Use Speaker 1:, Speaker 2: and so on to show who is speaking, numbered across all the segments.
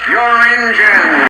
Speaker 1: your engine.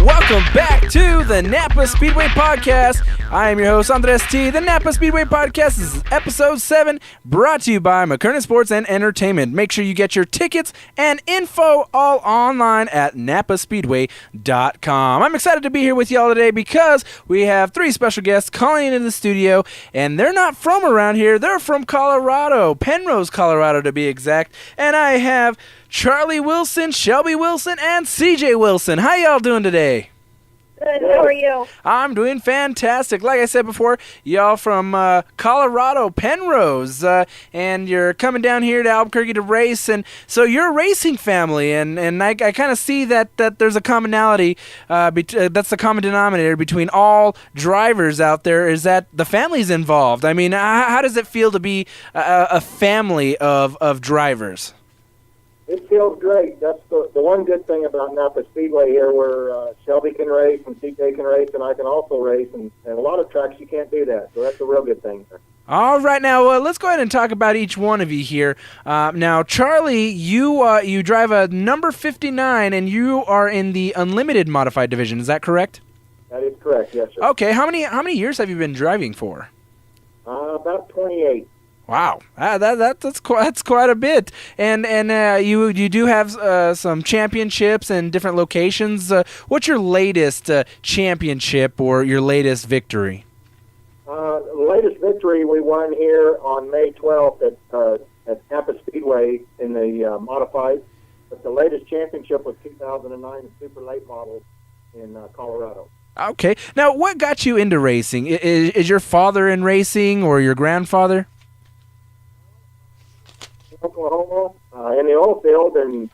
Speaker 2: Welcome back to the NAPA Speedway Podcast. I am your host, Andres T. The NAPA Speedway Podcast is episode 7, brought to you by McKernan Sports and Entertainment. Make sure you get your tickets and info all online at napaspeedway.com. I'm excited to be here with y'all today because we have 3 special guests calling into the studio, and they're not from around here. They're from Colorado, Penrose, Colorado to be exact. And I have Charlie Wilson, Shelby Wilson, and CJ Wilson. How y'all doing today?
Speaker 3: Good. How are you?
Speaker 2: I'm doing fantastic. Like I said before, y'all from Colorado, Penrose, and you're coming down here to Albuquerque to race, and so you're a racing family, and I kind of see that there's a commonality, that's the common denominator between all drivers out there, is that the family's involved. I mean, how does it feel to be a family of drivers?
Speaker 4: It feels great. That's the one good thing about Napa Speedway here, where Shelby can race and CJ can race, and I can also race, and a lot of tracks you can't do that, so that's a real good thing.
Speaker 2: All right, now let's go ahead and talk about each one of you here. Now, Charlie, you drive a number 59, and you are in the Unlimited Modified Division. Is that correct?
Speaker 4: That is correct, yes, sir.
Speaker 2: Okay, how many years have you been driving for?
Speaker 4: About 28.
Speaker 2: Wow, that's quite a bit, and you do have some championships in different locations. What's your latest championship or your latest victory?
Speaker 4: The latest victory we won here on May 12th at Napa Speedway in the modified, but the latest championship was 2009 Super Late Model in Colorado.
Speaker 2: Okay, now what got you into racing? Is your father in racing or your grandfather?
Speaker 4: Oklahoma, in the oil field, and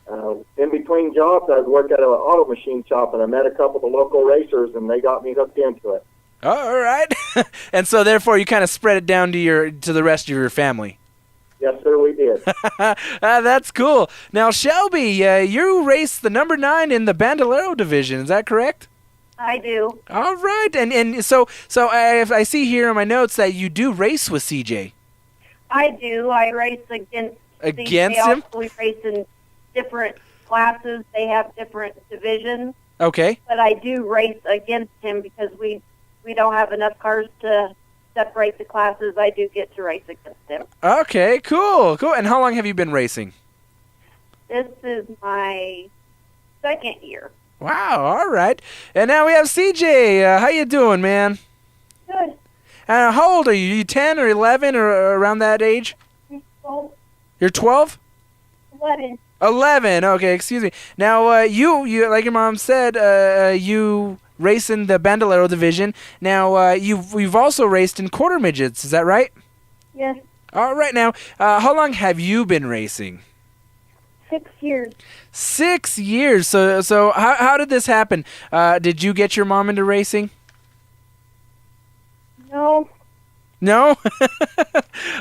Speaker 4: in between jobs, I worked at an auto machine shop, and I met a couple of the local racers, and they got me hooked into it.
Speaker 2: All right, and so therefore you kind of spread it down to the rest of your family.
Speaker 4: Yes, sir, we did.
Speaker 2: That's cool. Now, Shelby, you race the number 9 in the Bandolero division. Is that correct?
Speaker 3: I do.
Speaker 2: All right, and so I see here in my notes that you do race with CJ.
Speaker 3: I do. I race against
Speaker 2: him?
Speaker 3: Also, we race in different classes. They have different divisions.
Speaker 2: Okay.
Speaker 3: But I do race against him because we don't have enough cars to separate the classes. I do get to race against him.
Speaker 2: Okay, cool. And how long have you been racing?
Speaker 3: This is my 2nd year.
Speaker 2: Wow, all right. And now we have CJ. How you doing, man?
Speaker 3: Good.
Speaker 2: How old are you? You 10 or 11 or around that age?
Speaker 3: 12.
Speaker 2: You're 12?
Speaker 3: 11.
Speaker 2: 11. Okay, excuse me. Now, you like your mom said, you race in the Bandolero division. Now, you've also raced in quarter midgets. Is that right?
Speaker 3: Yes.
Speaker 2: All right. Now, how long have you been racing?
Speaker 3: 6 years.
Speaker 2: 6 years. So how did this happen? Did you get your mom into racing?
Speaker 3: No.
Speaker 2: No?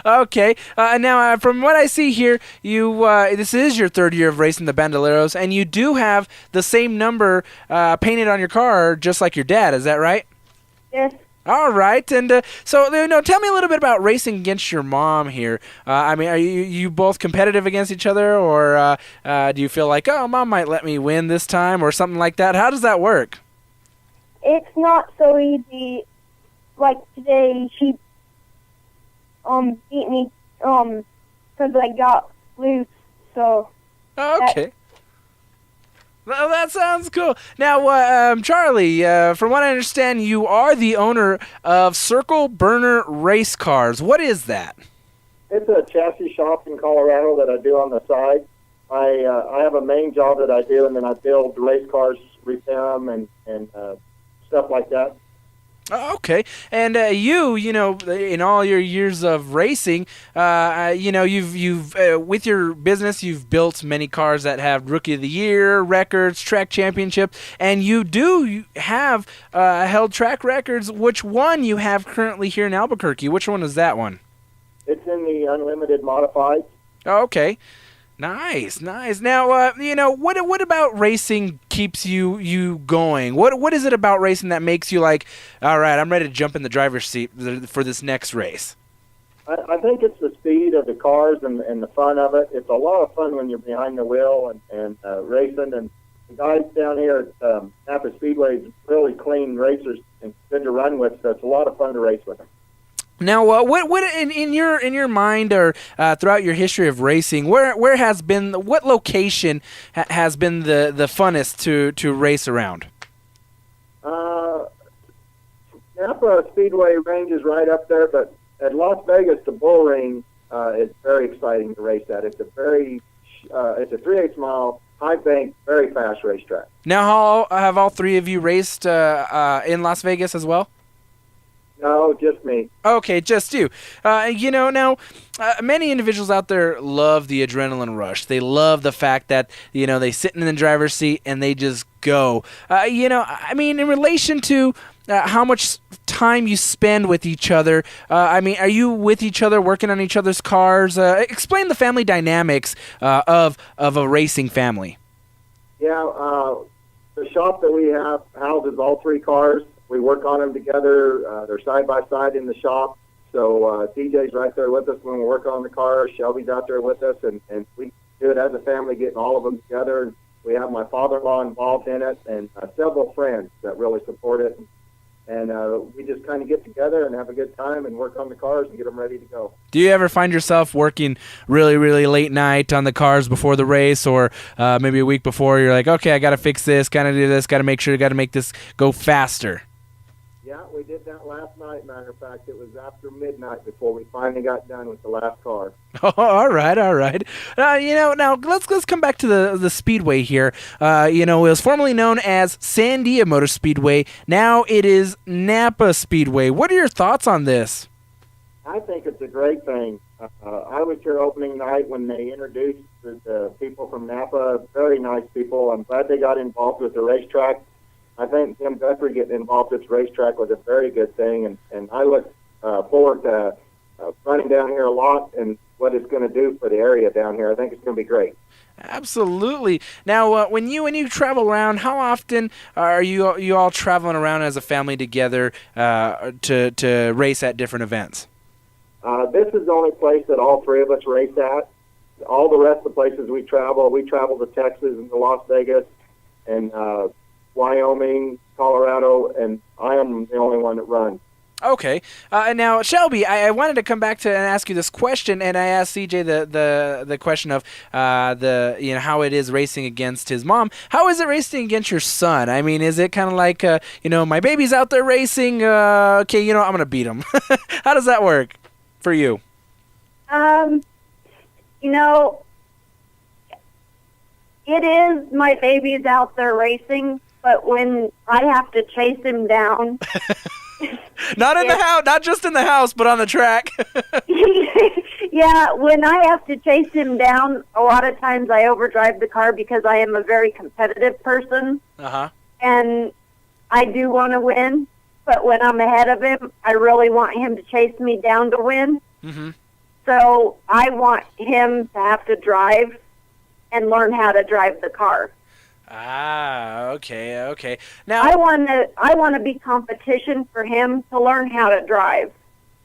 Speaker 2: Okay. Now, from what I see here, you this is your 3rd year of racing the Bandoleros, and you do have the same number painted on your car, just like your dad. Is that right?
Speaker 3: Yes.
Speaker 2: All right. And so, tell me a little bit about racing against your mom here. I mean, are you both competitive against each other, or do you feel like, oh, Mom might let me win this time, or something like that? How does that work?
Speaker 3: It's not so easy. Like today, she beat me because I got loose. So.
Speaker 2: Okay. Well, that sounds cool. Now, Charlie, from what I understand, you are the owner of Circle Burner Race Cars. What is that?
Speaker 4: It's a chassis shop in Colorado that I do on the side. I have a main job that I do, and then I build race cars, repair them, and stuff like that.
Speaker 2: Okay, and you know, in all your years of racing, you've with your business, you've built many cars that have Rookie of the Year records, track championship, and you have held track records. Which one you have currently here in Albuquerque? Which one is that one?
Speaker 4: It's in the Unlimited Modified.
Speaker 2: Oh, okay. Nice, nice. Now, what about racing keeps you going? What is it about racing that makes you like, all right, I'm ready to jump in the driver's seat for this next race?
Speaker 4: I think it's the speed of the cars and the fun of it. It's a lot of fun when you're behind the wheel and racing. And the guys down here at NAPA Speedway, really clean racers and good to run with. So it's a lot of fun to race with them.
Speaker 2: Now, what in your mind or throughout your history of racing, where has been what location has been the funnest to race around?
Speaker 4: Napa Speedway range is right up there, but at Las Vegas, the Bull Ring is very exciting to race at. It's a 3/8 mile high bank, very fast racetrack.
Speaker 2: Now, have all three of you raced in Las Vegas as well?
Speaker 4: No, just me.
Speaker 2: Okay, just you. Now, many individuals out there love the adrenaline rush. They love the fact that, they sit in the driver's seat and they just go. In relation to how much time you spend with each other, are you with each other, working on each other's cars? Explain the family dynamics of a racing family.
Speaker 4: Yeah, the shop that we have houses all three cars. We work on them together. They're side by side in the shop. So DJ's right there with us when we work on the cars. Shelby's out there with us, and we do it as a family, getting all of them together. We have my father-in-law involved in it, and several friends that really support it. And we just kind of get together and have a good time and work on the cars and get them ready to go.
Speaker 2: Do you ever find yourself working really, really late night on the cars before the race, or maybe a week before you're like, okay, I got to fix this, got to do this, got to make sure, got to make this go faster?
Speaker 4: Yeah, we did that last night. Matter of fact, it was after midnight before we finally got done with the last car.
Speaker 2: Oh, all right. Now let's come back to the Speedway here. It was formerly known as Sandia Motor Speedway. Now it is NAPA Speedway. What are your thoughts on this?
Speaker 4: I think it's a great thing. I was here opening night when they introduced the people from NAPA. Very nice people. I'm glad they got involved with the racetrack. I think Tim Guthrie getting involved with this racetrack was a very good thing, and I look forward to running down here a lot and what it's going to do for the area down here. I think it's going to be great.
Speaker 2: Absolutely. Now, when you travel around, how often are you all traveling around as a family together to race at different events?
Speaker 4: This is the only place that all three of us race at. All the rest of the places we travel to Texas and to Las Vegas and Wyoming, Colorado, and I am the only one that runs.
Speaker 2: Okay. Now, Shelby, I wanted to come back to and ask you this question, and I asked CJ the question of how it is racing against his mom. How is it racing against your son? I mean, is it kind of like my baby's out there racing? Okay, I'm gonna beat him. How does that work for you?
Speaker 3: It is my baby's out there racing. But when I have to chase him down,
Speaker 2: not in the house, not just in the house, but on the track.
Speaker 3: Yeah, when I have to chase him down, a lot of times I overdrive the car because I am a very competitive person.
Speaker 2: Uh-huh.
Speaker 3: And I do want to win, but when I'm ahead of him, I really want him to chase me down to win.
Speaker 2: Mm-hmm.
Speaker 3: So I want him to have to drive and learn how to drive the car.
Speaker 2: Ah, okay. Now
Speaker 3: I want to be competition for him to learn how to drive.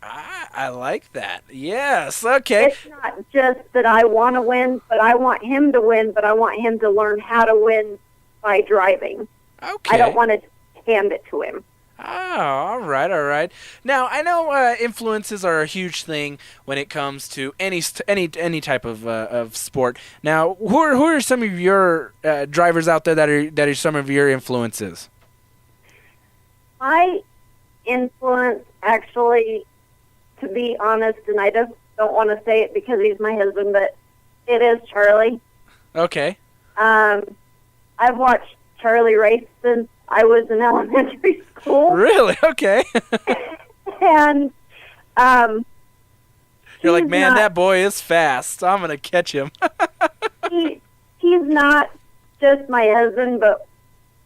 Speaker 2: I like that. Yes, okay.
Speaker 3: It's not just that I want to win, but I want him to win, but I want him to learn how to win by driving.
Speaker 2: Okay.
Speaker 3: I don't want to hand it to him.
Speaker 2: Oh, all right. Now, I know influences are a huge thing when it comes to any type of sport. Now, who are some of your drivers out there that are some of your influences?
Speaker 3: My influence, actually, to be honest, and I just don't want to say it because he's my husband, but it is Charlie.
Speaker 2: Okay.
Speaker 3: I've watched Charlie race since I was in elementary school.
Speaker 2: Really? Okay.
Speaker 3: And
Speaker 2: you're like, man, that boy is fast. I'm gonna catch him.
Speaker 3: He's not just my husband, but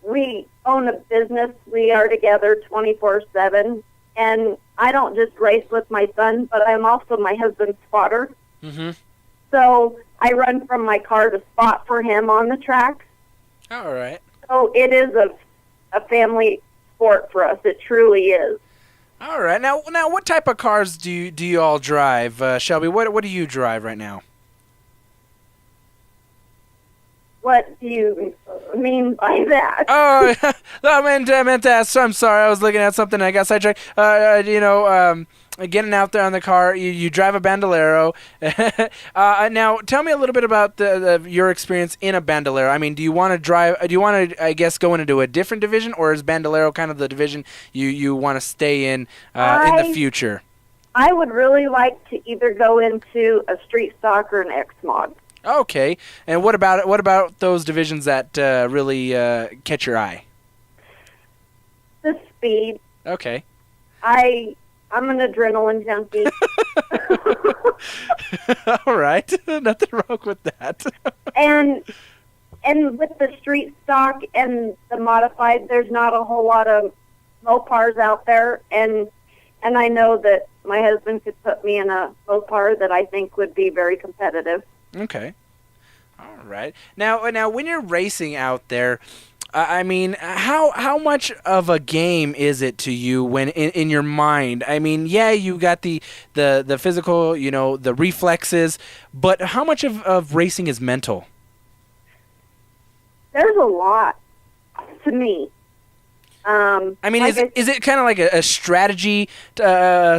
Speaker 3: we own a business. We are together 24/7, and I don't just race with my son, but I'm also my husband's spotter.
Speaker 2: Mm-hmm.
Speaker 3: So I run from my car to spot for him on the track.
Speaker 2: All right.
Speaker 3: So it is a family sport for us. It truly is.
Speaker 2: All right. Now, what type of cars do you all drive, Shelby? What do you drive right now?
Speaker 3: What do you mean by that?
Speaker 2: Oh, I meant to ask. I'm sorry. I was looking at something. I got sidetracked. Getting out there on the car. You drive a Bandolero. Now, tell me a little bit about your experience in a Bandolero. I mean, do you want to drive? Do you want to, I guess, go into a different division, or is Bandolero kind of the division you want to stay in the future?
Speaker 3: I would really like to either go into a street stock or an X mod.
Speaker 2: Okay. And what about those divisions that really catch your eye?
Speaker 3: The speed.
Speaker 2: Okay.
Speaker 3: I'm an adrenaline junkie.
Speaker 2: All right. Nothing wrong with that.
Speaker 3: and with the street stock and the modified, there's not a whole lot of Mopars out there, and I know that my husband could put me in a Mopar that I think would be very competitive.
Speaker 2: Okay. All right. Now, when you're racing out there, I mean, how much of a game is it to you when in your mind? I mean, yeah, you got the physical, the reflexes, but how much of racing is mental?
Speaker 3: There's a lot to me.
Speaker 2: I mean, is it kind of like a strategy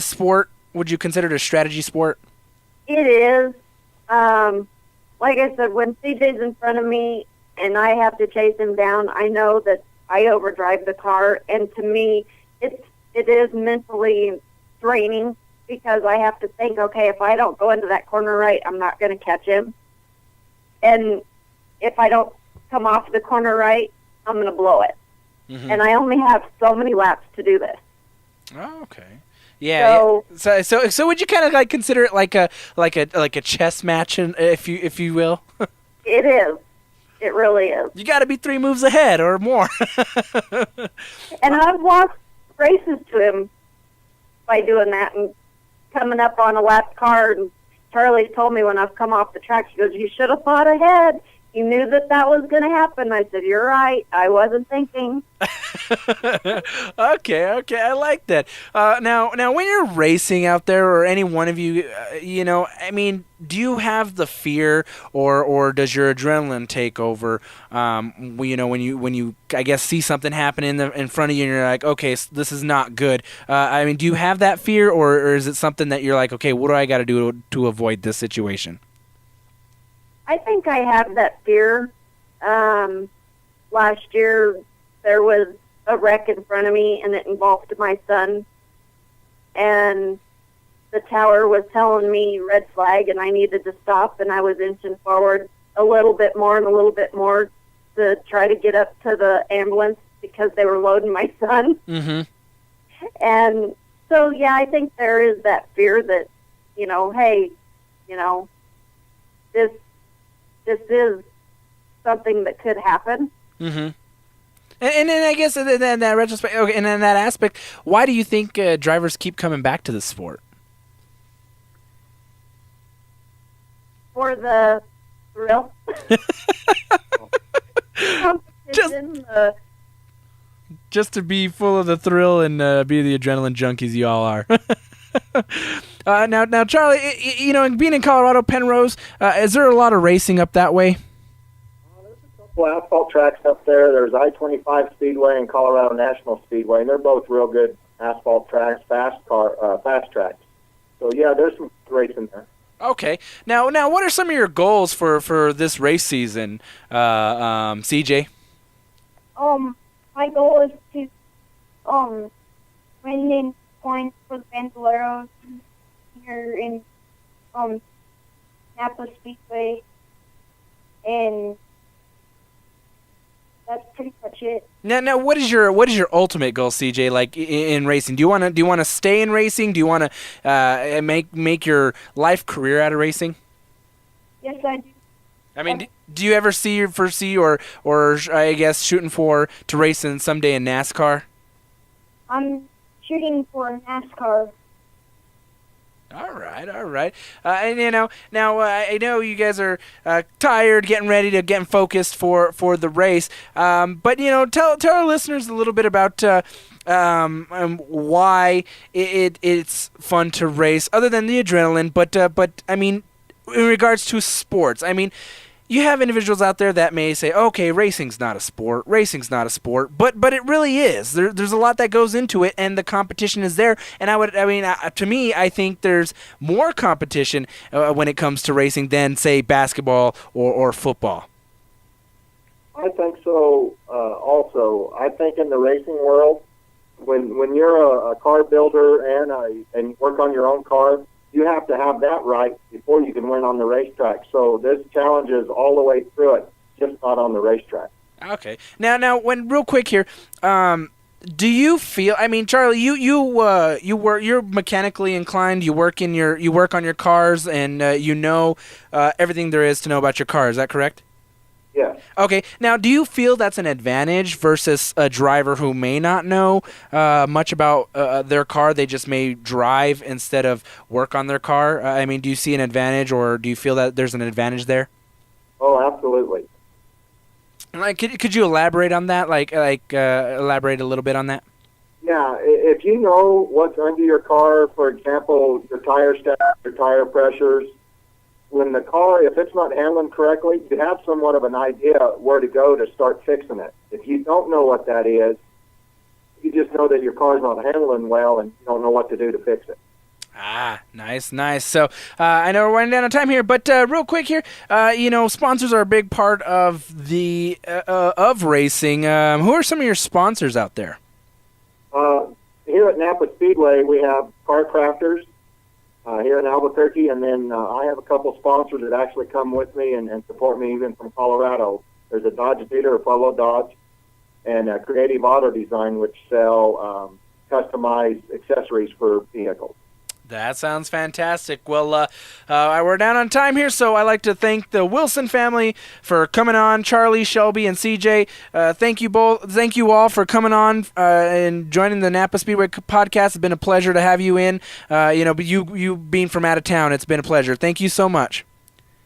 Speaker 2: sport? Would you consider it a strategy sport?
Speaker 3: It is. Like I said, when CJ's in front of me and I have to chase him down, I know that I overdrive the car, and to me, it is mentally draining because I have to think, okay, if I don't go into that corner right, I'm not going to catch him, and if I don't come off the corner right, I'm going to blow it, and I only have so many laps to do this.
Speaker 2: Oh, okay. Yeah. So would you kind of like consider it like a chess match, if you will?
Speaker 3: It is. It really is.
Speaker 2: You got to be 3 moves ahead or more.
Speaker 3: And I've lost races to him by doing that and coming up on a lap car. And Charlie's told me when I've come off the track, she goes, "You should have thought ahead. You knew that was going to happen." I said, "You're right. I wasn't thinking."
Speaker 2: Okay, I like that. Now, when you're racing out there, or any one of you, I mean, do you have the fear, or does your adrenaline take over? When you, I guess, see something happen in front of you, and you're like, okay, this is not good. I mean, do you have that fear, or is it something that you're like, okay, what do I got to do to avoid this situation?
Speaker 3: I think I have that fear. Last year, there was a wreck in front of me, and it involved my son. And the tower was telling me red flag, and I needed to stop, and I was inching forward a little bit more and a little bit more to try to get up to the ambulance because they were loading my son.
Speaker 2: Mm-hmm.
Speaker 3: And so, yeah, I think there is that fear that, hey, this is something that could happen.
Speaker 2: Mm-hmm. And then I guess in that retrospect, okay, and in that aspect, why do you think drivers keep coming back to the sport?
Speaker 3: For the thrill.
Speaker 2: Just to be full of the thrill and be the adrenaline junkies you all are. Now, Charlie, being in Colorado, Penrose, is there a lot of racing up that way?
Speaker 4: There's a couple asphalt tracks up there. There's I-25 Speedway and Colorado National Speedway, and they're both real good asphalt tracks, fast tracks. So yeah, there's some racing there.
Speaker 2: Okay. Now, what are some of your goals for this race season, CJ?
Speaker 1: My goal is to win in points for the Bandoleros here in NAPA Speedway, and that's pretty much it.
Speaker 2: Now, what is your ultimate goal, CJ? Like in racing, do you want to stay in racing? Do you want to make your life career out of racing?
Speaker 1: Yes, I do.
Speaker 2: I mean, do you ever foresee or I guess shooting to race in someday in NASCAR?
Speaker 1: I'm shooting for NASCAR.
Speaker 2: All right, all right. And now I know you guys are tired, getting focused for the race. But tell our listeners a little bit about why it's fun to race, other than the adrenaline. But I mean, in regards to sports, I mean, you have individuals out there that may say, okay, racing's not a sport, but it really is. There's a lot that goes into it, and the competition is there. And to me, I think there's more competition when it comes to racing than, say, basketball or football.
Speaker 4: I think so. Also, I think in the racing world, when you're a car builder and you work on your own car, you have to have that right before you can win on the racetrack. So there's challenges all the way through it, just not on the racetrack.
Speaker 2: Okay. Now, when real quick here, do you feel? I mean, Charlie, you're mechanically inclined. You work on your cars, and everything there is to know about your car. Is that correct?
Speaker 4: Yeah.
Speaker 2: Okay. Now, do you feel that's an advantage versus a driver who may not know much about their car? They just may drive instead of work on their car. I mean, do you see an advantage, or do you feel that there's an advantage there?
Speaker 4: Oh, absolutely.
Speaker 2: Like, could you elaborate on that? Elaborate a little bit on that.
Speaker 4: Yeah. If you know what's under your car, for example, your tire stack, your tire pressures. When the car, if it's not handling correctly, you have somewhat of an idea where to go to start fixing it. If you don't know what that is, you just know that your car's not handling well and you don't know what to do to fix it.
Speaker 2: Ah, nice. So I know we're running down on time here, but real quick here, sponsors are a big part of the of racing. Who are some of your sponsors out there?
Speaker 4: Here at NAPA Speedway, we have Car Crafters. Here in Albuquerque, and then I have a couple sponsors that actually come with me and support me even from Colorado. There's a Dodge dealer, Apollo Dodge, and Creative Auto Design, which sell customized accessories for vehicles.
Speaker 2: That sounds fantastic. Well, we're down on time here, so I'd like to thank the Wilson family for coming on. Charlie, Shelby, and CJ, thank you all for coming on and joining the Napa Speedway podcast. It's been a pleasure to have you in. But you being from out of town, it's been a pleasure. Thank you so much.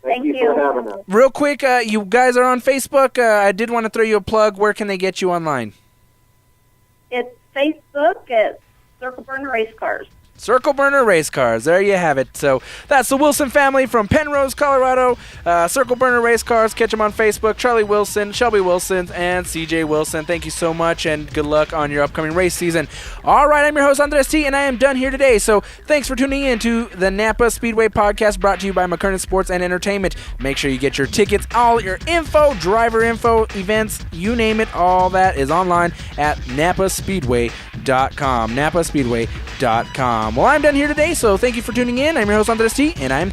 Speaker 3: Thank you.
Speaker 4: For having us.
Speaker 2: Real quick, you guys are on Facebook. I did want to throw you a plug. Where can they get you online?
Speaker 3: It's Facebook at Circle Burner Race Cars.
Speaker 2: Circle Burner Race Cars. There you have it. So that's the Wilson family from Penrose, Colorado. Circle Burner Race Cars. Catch them on Facebook. Charlie Wilson, Shelby Wilson, and CJ Wilson. Thank you so much, and good luck on your upcoming race season. All right, I'm your host, Andres T., and I am done here today. So thanks for tuning in to the Napa Speedway podcast, brought to you by McKernan Sports and Entertainment. Make sure you get your tickets, all your info, driver info, events, you name it, all that is online at napaspeedway.com. napaspeedway.com. Well, I'm done here today, so thank you for tuning in. I'm your host, Andres T., and I'm